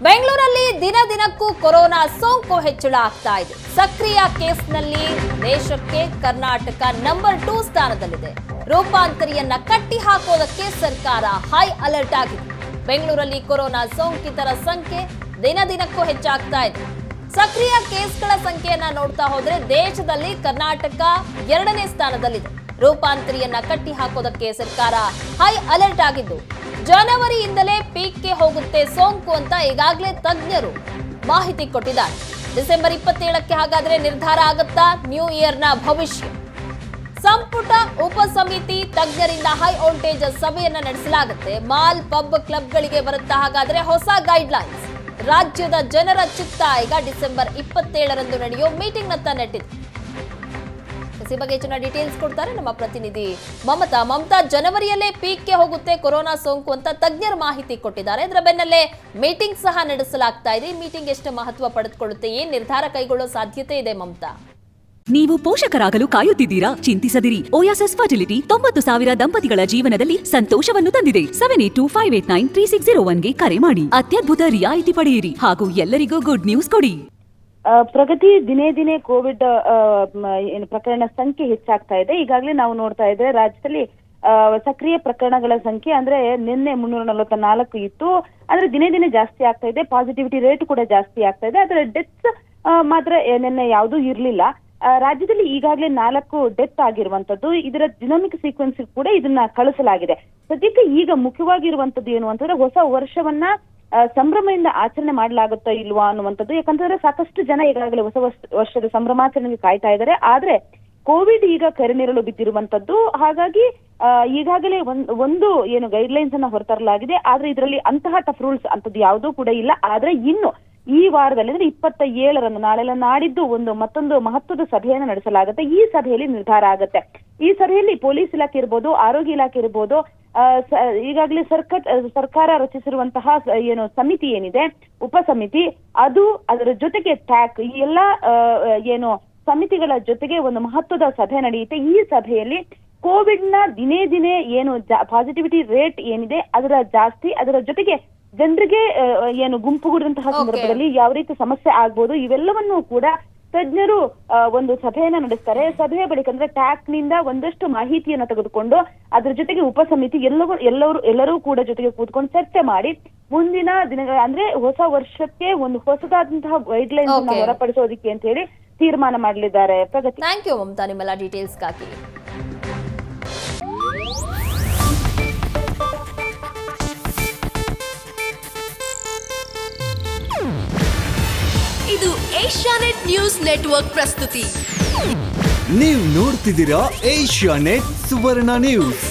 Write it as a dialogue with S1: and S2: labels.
S1: ಬೆಂಗಳೂರಲ್ಲಿ ದಿನ ದಿನಕ್ಕೂ ಕೊರೋನಾ ಸೋಂಕು ಹೆಚ್ಚಳ ಆಗ್ತಾ ಇದೆ. ಸಕ್ರಿಯ ಕೇಸ್ನಲ್ಲಿ ದೇಶಕ್ಕೆ ಕರ್ನಾಟಕ ನಂಬರ್ 2 ಸ್ಥಾನದಲ್ಲಿದೆ. ರೂಪಾಂತರಿಯನ್ನ ಕಟ್ಟಿ ಹಾಕೋದಕ್ಕೆ ಸರ್ಕಾರ ಹೈ ಅಲರ್ಟ್ ಆಗಿದೆ. ಬೆಂಗಳೂರಲ್ಲಿ ಕೊರೋನಾ ಸೋಂಕಿತರ ಸಂಖ್ಯೆ ದಿನ ದಿನಕ್ಕೂ ಹೆಚ್ಚಾಗ್ತಾ ಇದೆ. ಸಕ್ರಿಯ ಕೇಸ್ಗಳ ಸಂಖ್ಯೆಯನ್ನ ನೋಡ್ತಾ ಹೋದ್ರೆ ದೇಶದಲ್ಲಿ ಕರ್ನಾಟಕ 2ನೇ ಸ್ಥಾನದಲ್ಲಿದೆ. ರೂಪಾಂತರಿಯನ್ನ ಕಟ್ಟಿ ಹಾಕೋದಕ್ಕೆ ಸರ್ಕಾರ ಹೈ ಅಲರ್ಟ್ ಆಗಿದ್ದು ಜನವರಿಯಿಂದಲೇ ಪೀಕ್ಗೆ ಹೋಗುತ್ತೆ ಸೋಂಕು ಅಂತ ಈಗಾಗಲೇ ತಜ್ಞರು ಮಾಹಿತಿ ಕೊಟ್ಟಿದ್ದಾರೆ. ಡಿಸೆಂಬರ್ 27ಕ್ಕೆ ಹಾಗಾದ್ರೆ ನಿರ್ಧಾರ ಆಗುತ್ತಾ ನ್ಯೂ ಇಯರ್ನ ಭವಿಷ್ಯ? ಸಂಪುಟ ಉಪಸಮಿತಿ ತಜ್ಞರಿಂದ ಹೈ ವೋಲ್ಟೇಜ್ ಸಭೆಯನ್ನ ನಡೆಸಲಾಗುತ್ತೆ. ಮಾಲ್ ಪಬ್ ಕ್ಲಬ್ಗಳಿಗೆ ಬರುತ್ತಾ ಹಾಗಾದ್ರೆ ಹೊಸ ಗೈಡ್ಲೈನ್ಸ್? ರಾಜ್ಯದ ಜನರ ಚಿತ್ತ ಈಗ ಡಿಸೆಂಬರ್ 27ರಂದು ನಡೆಯೋ ಮೀಟಿಂಗ್ ನತ್ತ ನೆಟ್ಟಿದೆ. ಈ ಬಗ್ಗೆ ಹೆಚ್ಚಿನ ಡೀಟೇಲ್ಸ್ ಕೊಡ್ತಾರೆ ನಮ್ಮ ಪ್ರತಿನಿಧಿ ಮಮತಾ. ಜನವರಿಯಲ್ಲೇ ಪೀಕ್ಗೆ ಹೋಗುತ್ತೆ ಕೊರೋನಾ ಸೋಂಕು ಅಂತ ತಜ್ಞರು ಮಾಹಿತಿ ಕೊಟ್ಟಿದ್ದಾರೆ. ಇದರ ಬೆನ್ನಲ್ಲೇ ಮೀಟಿಂಗ್ ಸಹ ನಡೆಸಲಾಗ್ತಾ ಇದೆ. ಈ ಮೀಟಿಂಗ್ ಎಷ್ಟು ಮಹತ್ವ ಪಡೆದುಕೊಳ್ಳುತ್ತೆ, ಏನ್ ನಿರ್ಧಾರ ಕೈಗೊಳ್ಳೋ ಸಾಧ್ಯತೆ ಇದೆ ಮಮತಾ?
S2: ನೀವು ಪೋಷಕರಾಗಲು ಕಾಯುತ್ತಿದ್ದೀರಾ? ಚಿಂತಿಸದಿರಿ. ಓಯಾಸಿಸ್ ಫರ್ಟಿಲಿಟಿ 90,000 ದಂಪತಿಗಳ ಜೀವನದಲ್ಲಿ ಸಂತೋಷವನ್ನು ತಂದಿದೆ. 7825893601ಗೆ ಕರೆ ಮಾಡಿ ಅತ್ಯದ್ಭುತ ರಿಯಾಯಿತಿ ಪಡೆಯಿರಿ ಹಾಗೂ ಎಲ್ಲರಿಗೂ ಗುಡ್ ನ್ಯೂಸ್ ಕೊಡಿ.
S3: ಪ್ರಗತಿ, ದಿನೇ ದಿನೇ ಕೋವಿಡ್ ಪ್ರಕರಣ ಸಂಖ್ಯೆ ಹೆಚ್ಚಾಗ್ತಾ ಇದೆ. ಈಗಾಗಲೇ ನಾವು ನೋಡ್ತಾ ಇದ್ರೆ ರಾಜ್ಯದಲ್ಲಿ ಸಕ್ರಿಯ ಪ್ರಕರಣಗಳ ಸಂಖ್ಯೆ ಅಂದ್ರೆ ನಿನ್ನೆ 344 ಇತ್ತು. ಅಂದ್ರೆ ದಿನೇ ದಿನೇ ಜಾಸ್ತಿ ಆಗ್ತಾ ಇದೆ. ಪಾಸಿಟಿವಿಟಿ ರೇಟ್ ಕೂಡ ಜಾಸ್ತಿ ಆಗ್ತಾ ಇದೆ. ಅದರ ಡೆತ್ಸ್ ಮಾತ್ರ ನಿನ್ನೆ ಯಾವುದೂ ಇರ್ಲಿಲ್ಲ. ರಾಜ್ಯದಲ್ಲಿ ಈಗಾಗಲೇ 4 ಡೆತ್ ಆಗಿರುವಂತದ್ದು. ಇದರ ಜಿನೋಮಿಕ್ ಸೀಕ್ವೆನ್ಸ್ ಕೂಡ ಇದನ್ನ ಕಳಿಸಲಾಗಿದೆ. ಸದ್ಯಕ್ಕೆ ಈಗ ಮುಖ್ಯವಾಗಿರುವಂತದ್ದು ಏನು ಅಂತಂದ್ರೆ ಹೊಸ ವರ್ಷವನ್ನ ಸಂಭ್ರಮದಿಂದ ಆಚರಣೆ ಮಾಡಲಾಗುತ್ತಾ ಇಲ್ವಾ ಅನ್ನುವಂಥದ್ದು. ಯಾಕಂತಂದ್ರೆ ಸಾಕಷ್ಟು ಜನ ಈಗಾಗಲೇ ಹೊಸ ವರ್ಷದ ಸಂಭ್ರಮಾಚರಣೆಗೆ ಕಾಯ್ತಾ ಇದ್ದಾರೆ. ಆದ್ರೆ ಕೋವಿಡ್ ಈಗ ಕರೆನೀರಲು ಬಿದ್ದಿರುವಂತದ್ದು. ಹಾಗಾಗಿ ಈಗಾಗಲೇ ಒಂದು ಏನು ಗೈಡ್ಲೈನ್ಸ್ ಅನ್ನ ಹೊರತರಲಾಗಿದೆ. ಆದ್ರೆ ಇದರಲ್ಲಿ ಅಂತಹ ಟಫ್ ರೂಲ್ಸ್ ಅಂತದ್ದು ಯಾವುದೂ ಕೂಡ ಇಲ್ಲ. ಆದ್ರೆ ಇನ್ನು ಈ ವಾರದಲ್ಲಿ ಅಂದ್ರೆ 27ರಂದು ನಾಳೆಲ್ಲ ನಾಡಿದ್ದು ಮತ್ತೊಂದು ಮಹತ್ವದ ಸಭೆಯನ್ನು ನಡೆಸಲಾಗುತ್ತೆ. ಈ ಸಭೆಯಲ್ಲಿ ನಿರ್ಧಾರ ಆಗುತ್ತೆ. ಈ ಸಭೆಯಲ್ಲಿ ಪೊಲೀಸ್ ಇಲಾಖೆ ಇರ್ಬೋದು, ಆರೋಗ್ಯ ಇಲಾಖೆ ಇರ್ಬೋದು, ಈಗಾಗಲೇ ಸರ್ಕಾರ ರಚಿಸಿರುವಂತಹ ಏನು ಸಮಿತಿ ಏನಿದೆ, ಉಪಸಮಿತಿ, ಅದು ಅದರ ಜೊತೆಗೆ ಟ್ಯಾಕ್, ಈ ಎಲ್ಲಾ ಏನು ಸಮಿತಿಗಳ ಜೊತೆಗೆ ಒಂದು ಮಹತ್ವದ ಸಭೆ ನಡೆಯುತ್ತೆ. ಈ ಸಭೆಯಲ್ಲಿ ಕೋವಿಡ್ ನ ದಿನೇ ದಿನೇ ಏನು ಪಾಸಿಟಿವಿಟಿ ರೇಟ್ ಏನಿದೆ ಅದರ ಜಾಸ್ತಿ, ಅದರ ಜೊತೆಗೆ ಜನರಿಗೆ ಏನು ಗುಂಪುಗೂಡಿದಂತಹ ಸಂದರ್ಭದಲ್ಲಿ ಯಾವ ರೀತಿ ಸಮಸ್ಯೆ ಆಗ್ಬೋದು ಇವೆಲ್ಲವನ್ನೂ ಕೂಡ ತಜ್ಞರು ಒಂದು ಸಭೆಯನ್ನ ನಡೆಸ್ತಾರೆ. ಸಭೆಯ ಬಳಿಕ ಅಂದ್ರೆ ಟ್ಯಾಕ್ ನಿಂದ ಒಂದಷ್ಟು ಮಾಹಿತಿಯನ್ನ ತೆಗೆದುಕೊಂಡು ಅದ್ರ ಜೊತೆಗೆ ಉಪಸಮಿತಿ ಎಲ್ಲರೂ ಕೂಡ ಜೊತೆಗೆ ಕೂತ್ಕೊಂಡು ಚರ್ಚೆ ಮಾಡಿ ಮುಂದಿನ ದಿನಗಳ ಅಂದ್ರೆ ಹೊಸ ವರ್ಷಕ್ಕೆ ಒಂದು ಹೊಸದಾದಂತಹ ಗೈಡ್ಲೈನ್ಸ್ ಅನ್ನ ಹೊರಪಡಿಸೋದಿಕ್ಕೆ ಅಂತ ಹೇಳಿ ತೀರ್ಮಾನ ಮಾಡಲಿದ್ದಾರೆ. ಪ್ರಗತಿ,
S1: ಥ್ಯಾಂಕ್ ಯು ಮಮತಾ ನಿಮ್ಮೆಲ್ಲ ಡೀಟೇಲ್ಸ್ಗಾಗಿ.
S4: ಇದು ಏಷ್ಯಾನೆಟ್ ನ್ಯೂಸ್ ನೆಟ್ವರ್ಕ್ ಪ್ರಸ್ತುತಿ.
S5: ನೀವು ನೋಡ್ತಿದ್ದೀರಾ ಏಷ್ಯಾನೆಟ್ ಸುವರ್ಣ ನ್ಯೂಸ್.